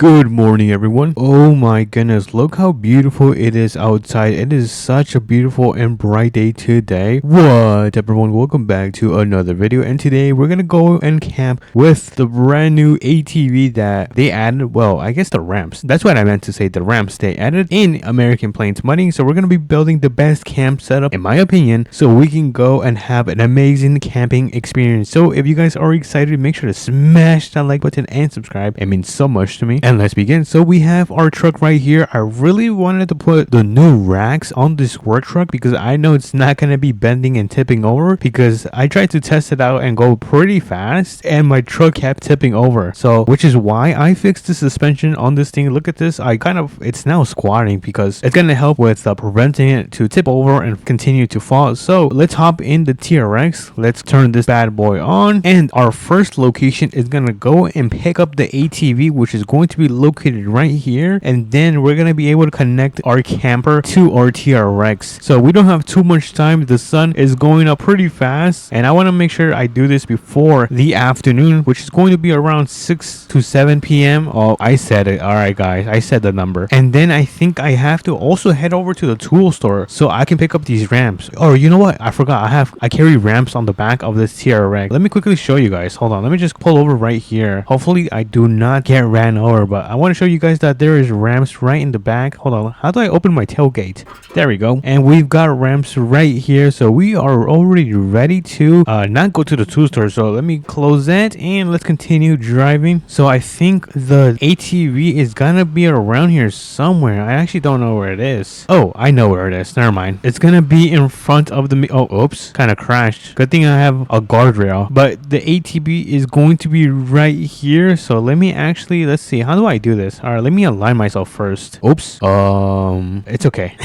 Good morning, everyone. Oh my goodness, look how beautiful it is outside. It is such a beautiful and bright day today. What, everyone? Welcome back to another video. And today we're gonna go and camp with the brand new ATV that they added. Well, I guess the ramps. That's what I meant to say. The ramps they added in American Plains Mudding. So we're gonna be building the best camp setup, in my opinion, so we can go and have an amazing camping experience. So if you guys are excited, make sure to smash that like button and subscribe. It means so much to me. And let's begin. So we have our truck right here. I really wanted to put the new racks on this work truck because I know it's not going to be bending and tipping over, because I tried to test it out and go pretty fast and my truck kept tipping over. So which is why I fixed the suspension on this thing. Look at this. It's now squatting because it's going to help with preventing it to tip over and continue to fall. So let's hop in the TRX. Let's turn this bad boy on, and our first location is going to go and pick up the ATV, which is going to be located right here, and then we're gonna be able to connect our camper to our TRX. So we don't have too much time. The sun is going up pretty fast, and I want to make sure I do this before the afternoon, which is going to be around 6 to 7 p.m. Oh, I said it. All right, guys, I said the number. And then I think I have to also head over to the tool store so I can pick up these ramps. Or you know what? I forgot. I carry ramps on the back of this TRX. Let me quickly show you guys. Hold on. Let me just pull over right here. Hopefully I do not get ran over, but I want to show you guys that there is ramps right in the back. Hold on, how do I open my tailgate? There we go. And we've got ramps right here, so we are already ready to not go to the tool store. So let me close that and let's continue driving. So I think the ATV is gonna be around here somewhere. I actually don't know where it is. Oh, I know where it is. Never mind. It's gonna be in front of the oops, kind of crashed. Good thing I have a guardrail. But the ATV is going to be right here. So let me actually, let's see, how do I do this? All right, let me align myself first. Oops. It's okay.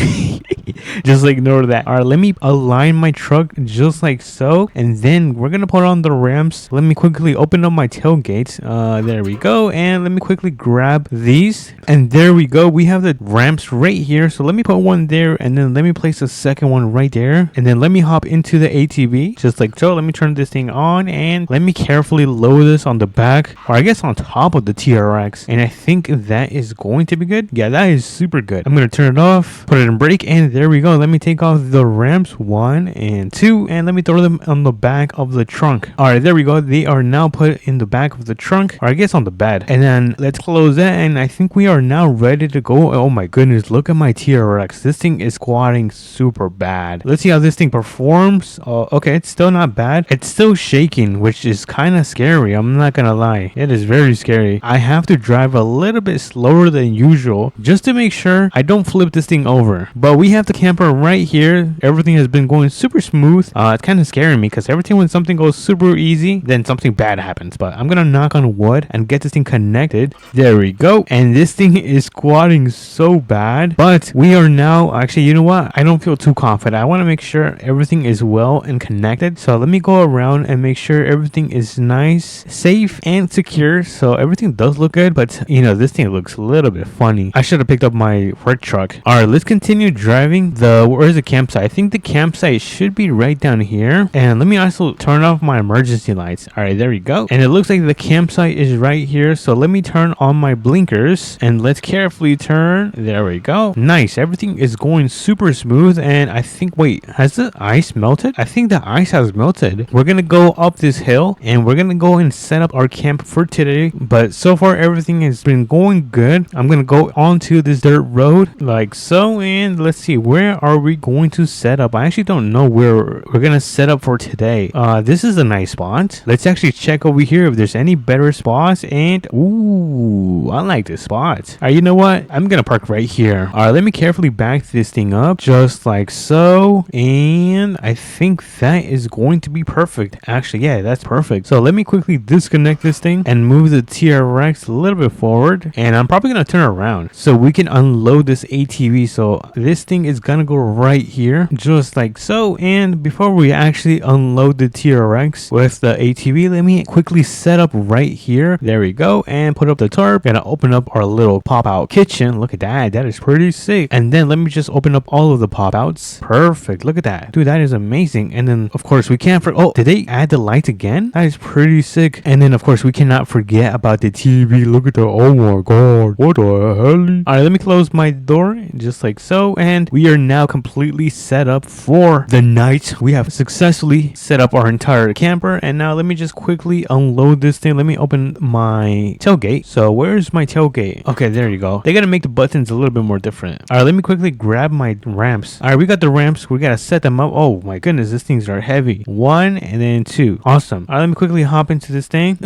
Just ignore that. All right, let me align my truck just like so, and then we're gonna put on the ramps. Let me quickly open up my tailgate. There we go. And let me quickly grab these, and there we go. We have the ramps right here. So let me put one there, and then let me place the second one right there, and then let me hop into the ATV just like so. Let me turn this thing on, and let me carefully load this on the back, or I guess on top of the TRX, and I think that is going to be good. Yeah, that is super good. I'm gonna turn it off, put it in brake, and there we go. Let me take off the ramps 1 and 2, and let me throw them on the back of the trunk. All right, there we go. They are now put in the back of the trunk, or I guess on the bed. And then let's close that, and I think we are now ready to go. Oh my goodness, look at my TRX. This thing is squatting super bad. Let's see how this thing performs. Okay, it's still not bad. It's still shaking, which is kind of scary. I'm not gonna lie, it is very scary. I have to drive a little bit slower than usual just to make sure I don't flip this thing over. But we have the camper right here. Everything has been going super smooth. It's kind of scaring me because every time when something goes super easy, then something bad happens. But I'm gonna knock on wood and get this thing connected. There we go. And this thing is squatting so bad, but we are now actually, you know what, I don't feel too confident. I want to make sure everything is well and connected. So let me go around and make sure everything is nice, safe, and secure. So everything does look good, but you know, this thing looks a little bit funny. I should have picked up my work truck. All right, let's continue driving. Where's the campsite? I think the campsite should be right down here. And let me also turn off my emergency lights. All right, there we go. And it looks like the campsite is right here. So let me turn on my blinkers and let's carefully turn. There we go. Nice. Everything is going super smooth. And I think, wait, has the ice melted? I think the ice has melted. We're gonna go up this hill and we're gonna go and set up our camp for today. But so far everything has been going good. I'm gonna go onto this dirt road like so, and let's see, where are we going to set up? I actually don't know where we're gonna set up for today. This is a nice spot. Let's actually check over here if there's any better spots. And ooh, I like this spot. All right, you know what, I'm gonna park right here. All right, let me carefully back this thing up just like so, and I think that is going to be perfect. Actually, yeah, that's perfect. So let me quickly disconnect this thing and move the TRX a little bit forward, and I'm probably gonna turn around so we can unload this ATV. So this thing is gonna go right here just like so. And before we actually unload the TRX with the ATV, let me quickly set up right here. There we go, and put up the tarp. Gonna open up our little pop-out kitchen. Look at that. That is pretty sick. And then let me just open up all of the pop-outs. Perfect. Look at that. Dude, that is amazing. And then, of course, we can't forget. Oh, did they add the lights again? That is pretty sick. And then, of course, we cannot forget about the TV. Look at the, oh my god. What the hell? All right, let me close my door just like so. And we are now completely set up for the night. We have successfully set up our entire camper. And now let me just quickly unload this thing. Let me open my tailgate. So where's my tailgate? Okay, there you go. They gotta make the buttons a little bit more different. All right, let me quickly grab my ramps. All right, we got the ramps. We gotta set them up. Oh my goodness, these things are heavy. 1 and then 2. Awesome. All right, let me quickly hop into this thing.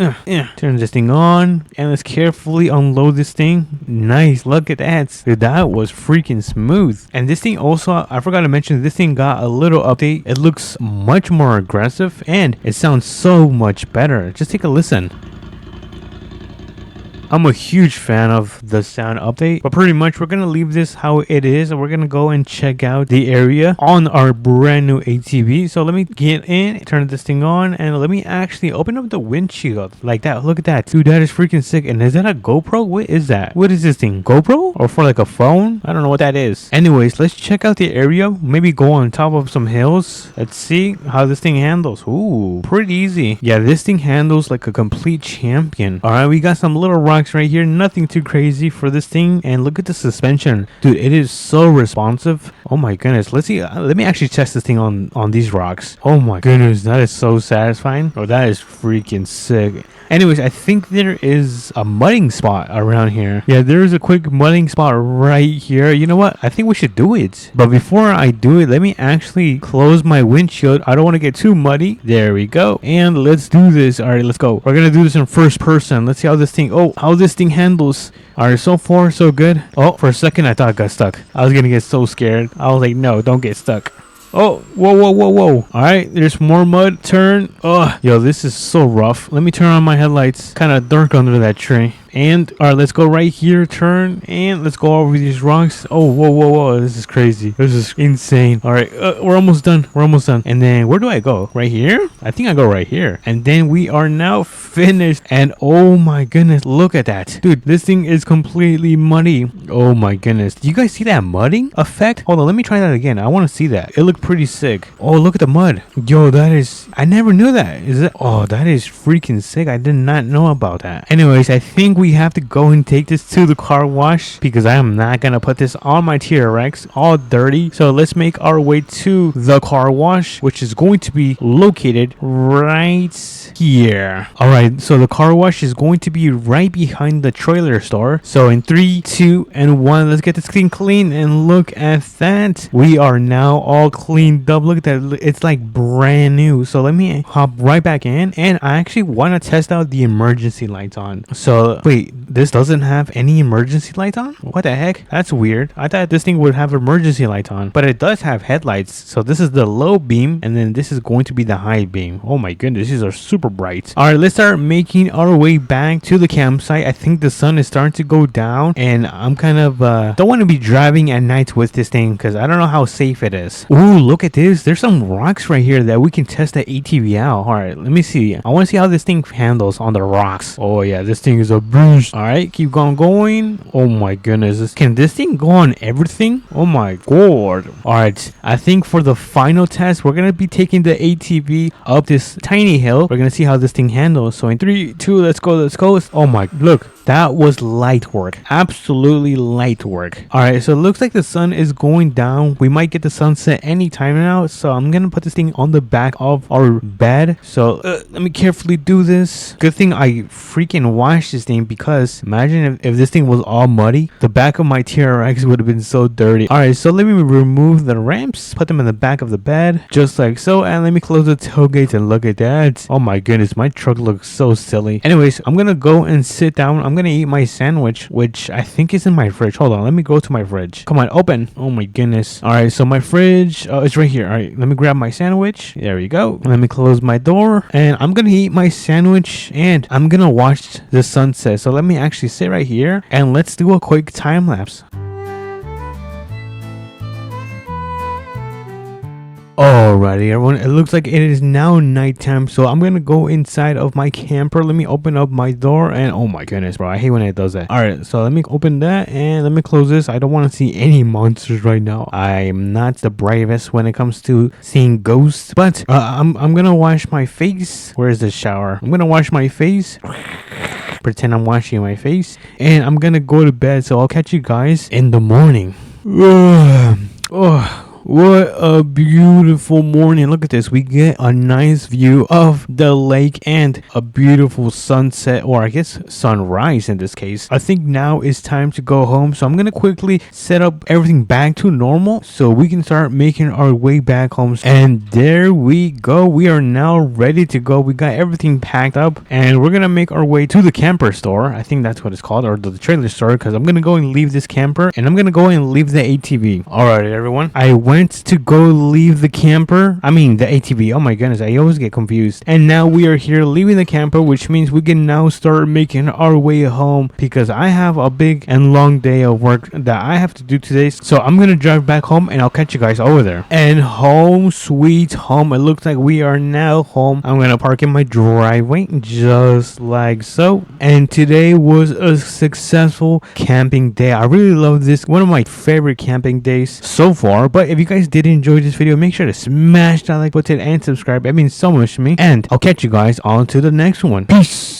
Turn this thing on and let's carefully unload this thing. Nice. Look at that. Dude, that was freaking smooth. And this thing also, I forgot to mention, this thing got a little update. It looks much more aggressive and it sounds so much better. Just take a listen. I'm a huge fan of the sound update, but pretty much we're going to leave this how it is, and we're going to go and check out the area on our brand new ATV. So let me get in, turn this thing on, and let me actually open up the windshield like that. Look at that. Dude, that is freaking sick. And is that a GoPro? What is that? What is this thing? GoPro? Or for like a phone? I don't know what that is. Anyways, let's check out the area. Maybe go on top of some hills. Let's see how this thing handles. Ooh, pretty easy. Yeah, this thing handles like a complete champion. All right, we got some little rocks right here, nothing too crazy for this thing. And look at the suspension, dude, it is so responsive. Oh my goodness, let's see, let me actually test this thing on these rocks. Oh my goodness, that is so satisfying. Oh, that is freaking sick. Anyways, I think there is a mudding spot around here. Yeah, there is a quick mudding spot right here. You know what? I think we should do it. But before I do it, let me actually close my windshield. I don't want to get too muddy. There we go. And let's do this. All right, let's go. We're going to do this in first person. Let's see how this thing handles. All right, so far, so good. Oh, for a second, I thought I got stuck. I was going to get so scared. I was like, no, don't get stuck. Oh, whoa. All right, there's more mud. Turn. Oh, yo, this is so rough. Let me turn on my headlights. Kind of dark under that tree. And all right, let's go right here, turn, and let's go over these rocks. Oh, whoa, this is crazy. This is insane. All right, we're almost done. And then where do I go? Right here? I think I go right here. And then we are now finished. And oh my goodness, look at that. Dude, this thing is completely muddy. Oh my goodness. Do you guys see that mudding effect? Hold on, let me try that again. I want to see that. It looked pretty sick. Oh, look at the mud. Yo, that is, I never knew that. Is it? Oh, that is freaking sick. I did not know about that. Anyways, I think we have to go and take this to the car wash because I am not gonna put this on my TRX all dirty. So let's make our way to the car wash, which is going to be located right here. All right, so the car wash is going to be right behind the trailer store. So in 3, 2, and 1, let's get this thing clean. And look at that, we are now all cleaned up. Look at that, it's like brand new. So let me hop right back in, and I actually want to test out the emergency lights on. So wait, this doesn't have any emergency lights on? What the heck? That's weird. I thought this thing would have emergency lights on, but it does have headlights. So this is the low beam, and then this is going to be the high beam. Oh my goodness, these are super bright. All right, let's start making our way back to the campsite. I think the sun is starting to go down, and I'm kind of don't want to be driving at night with this thing because I don't know how safe it is. Ooh, look at this. There's some rocks right here that we can test the ATV out. All right, let me see. I want to see how this thing handles on the rocks. Oh yeah, this thing is a beast. All right, keep going. Oh my goodness, can this thing go on everything? Oh my god. All right, I think for the final test, we're gonna be taking the ATV up this tiny hill. We're gonna see how this thing handles. So in 3, 2, let's go. Oh my, look, that was light work. Absolutely light work. All right, so it looks like the sun is going down. We might get the sunset anytime now. So I'm gonna put this thing on the back of our bed. So let me carefully do this. Good thing I freaking washed this thing, because imagine if this thing was all muddy. The back of my TRX would have been so dirty. All right, so let me remove the ramps, put them in the back of the bed, just like so. And let me close the tailgate, and look at that. Oh my goodness, my truck looks so silly. Anyways, I'm gonna go and sit down. I'm gonna eat my sandwich, which I think is in my fridge. Hold on, let me go to my fridge. Come on, open. Oh my goodness. All right, so my fridge, it's right here. All right, let me grab my sandwich. There we go. Let me close my door, and I'm gonna eat my sandwich, and I'm gonna watch the sunset. So let me actually sit right here, and let's do a quick time lapse. Oh Alrighty, everyone. It looks like it is now nighttime, so I'm gonna go inside of my camper. Let me open up my door, and oh my goodness, bro, I hate when it does that. Alright, so let me open that, and let me close this. I don't want to see any monsters right now. I'm not the bravest when it comes to seeing ghosts, but I'm gonna wash my face. Where is the shower? I'm gonna wash my face. Pretend I'm washing my face, and I'm gonna go to bed. So I'll catch you guys in the morning. Oh. What a beautiful morning. Look at this. We get a nice view of the lake and a beautiful sunset, or I guess sunrise in this case. I think now is time to go home. So I'm going to quickly set up everything back to normal so we can start making our way back home. And there we go. We are now ready to go. We got everything packed up and we're going to make our way to the camper store. I think that's what it's called, or the trailer store, because I'm going to go and leave this camper and I'm going to go and leave the ATV. All right, everyone. I went to go leave the camper. I mean the ATV. Oh my goodness, I always get confused. And now we are here leaving the camper, which means we can now start making our way home because I have a big and long day of work that I have to do today. So I'm gonna drive back home and I'll catch you guys over there. And home sweet home. It looks like we are now home. I'm gonna park in my driveway just like so. And today was a successful camping day. I really love this. One of my favorite camping days so far. But if you guys did enjoy this video, make sure to smash that like button and subscribe. It means so much to me. And I'll catch you guys on to the next one. Peace.